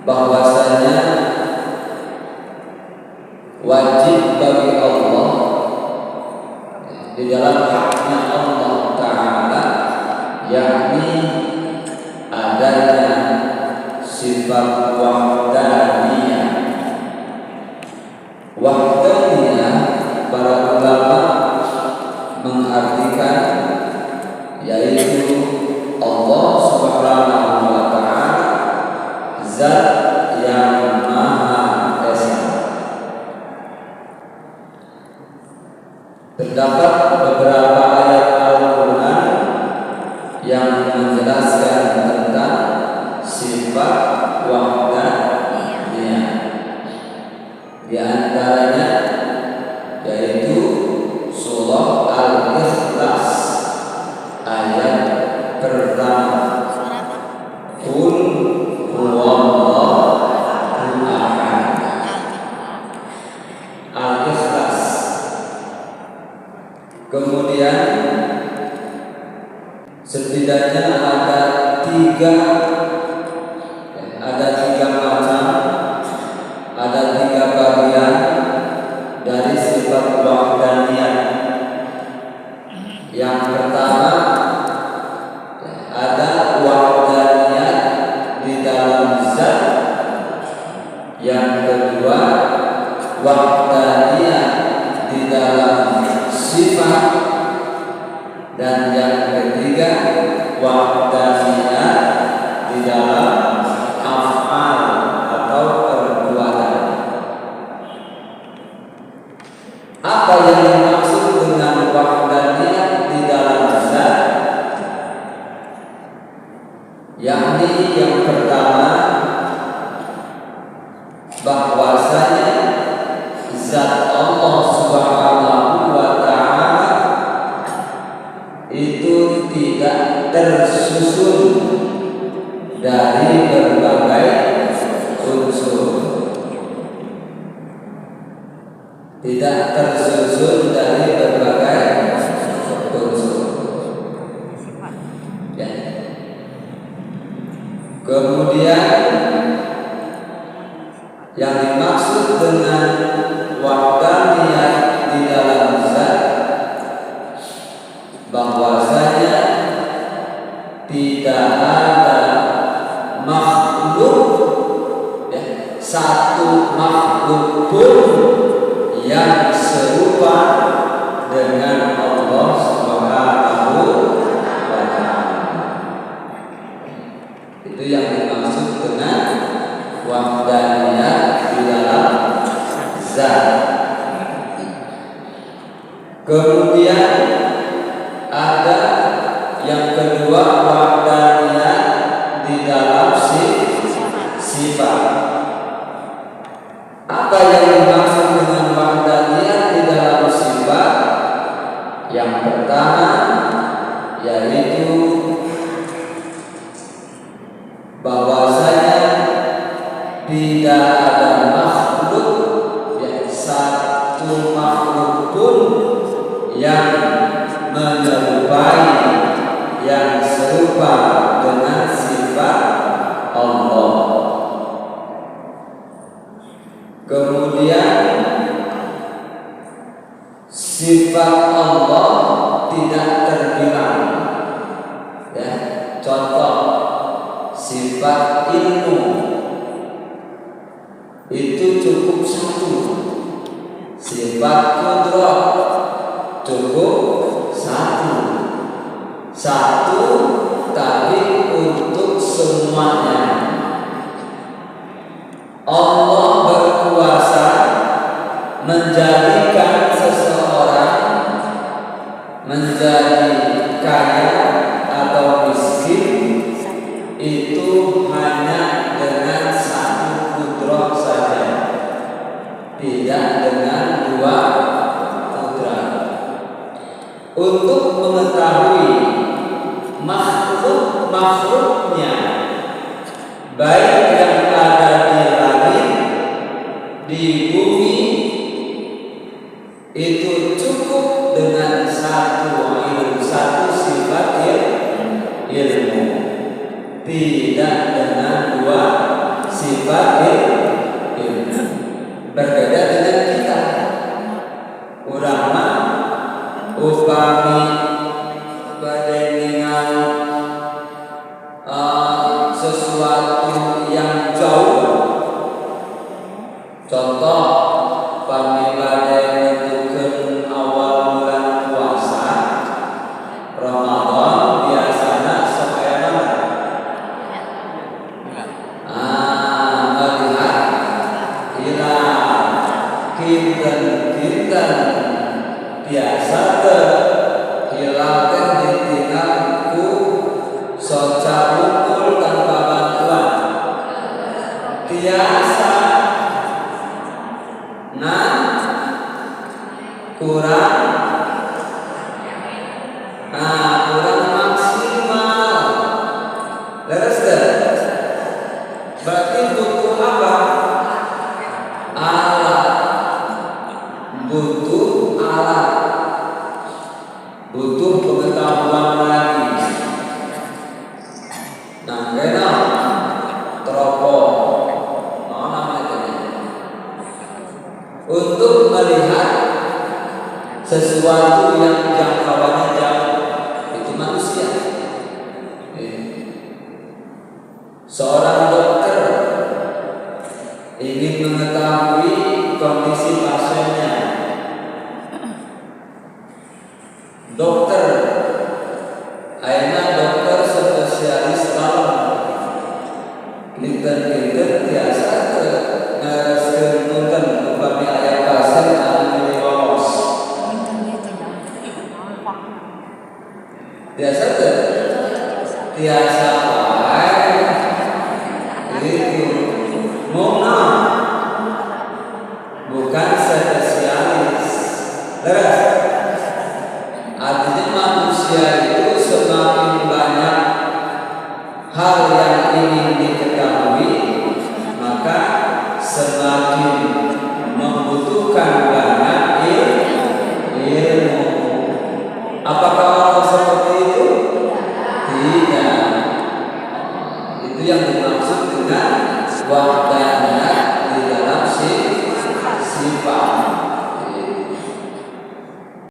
bahwasanya wajib bagi Allah di dalam haknya Allah Ta'ala, yakni adanya sifat wahdaniyah. Wahdaniyah para ulama mengartikan yaitu Allah Subhanahu wa Ta'ala zat yang maha esa. Terdapat beberapa ayat Al-Quran yang menjelaskan tentang sifat wahdaniyah. Di antaranya yaitu surah Al-Ikhlas ayat pertama, Qul huwallahu ahad. Al-Ikhlas. Kemudian setidaknya ada tiga macam, ada tiga bagian dari sifat wahdaniyah. Yang pertama ada wahdaniyah di dalam zat, yang kedua wahdaniyah di dalam sifat, dan yang ketiga wahdaniyah di dalam af'al atau perbuatan. Apa yang dimaksud dengan wahdaniyah di dalam zat? Yakni yang pertama, bahwasanya zat Allah Subhanahu wa Ta'ala itu tidak tersusun dari berbagai unsur. Tidak tersusun dari berbagai unsur. Ya. Kemudian yang dimaksud dengan wahdaniyah di dalam zat, bahwasanya tidak ada makhluk, satu makhluk pun yang serupa dengan Allah Subhanahu wa Ta'ala. Itu yang dimaksud dengan wahdaniyah di dalam zat. Kemudian ada yang kedua, wahdaniyah di dalam sifat. Apa yang dimaksud dengan wahdaniyah di dalam sifat? Yang pertama yaitu bahwasanya tidak ada makhluk, satu makhluk pun yang menyerupai, yang serupa dengan sifat Allah. Kemudian sifat Allah tidak terbilang. Ya, contoh sifat ilmu itu cukup satu, sifat qudrah cukup satu, tapi untuk semuanya. Allah berkuasa menjadikan seseorang menjadi kaya atau miskin itu hanya dengan satu qudrah saja, tidak dengan dua sifat ilmu. Berbeda dengan kita. Ulama upami dengan sesuatu yang jauh. Contoh, upami menentukan awal bulan puasa Ramadan biasanya supaya mana? Melihat hilal kinten biasa ke hilal teh ditinggal ku soca ukul tanpa bantuan biasa kurang maksimal. Leres deh. Berarti butuh apa? Alat. Butuh alat. Butuh pengetahuan lagi. Nah, kena teropong. Untuk melihat sesuatu yang jangkauannya jauh, itu manusia. Seorang dokter ingin mengetahui kondisi pasiennya. Dokter, akhirnya dokter spesialis dalam pinter-pinter biasa ngereskeun punten upami aya pasien anu lolos. Biasa teh biasa wae itu mona bukan spesialis. Leres. Artinya manusia itu semakin banyak hal yang ingin diketahui, maka semakin membutuhkan banyak ilmu. Apakah orang seperti itu? Tidak. Itu yang dimaksud dengan waktu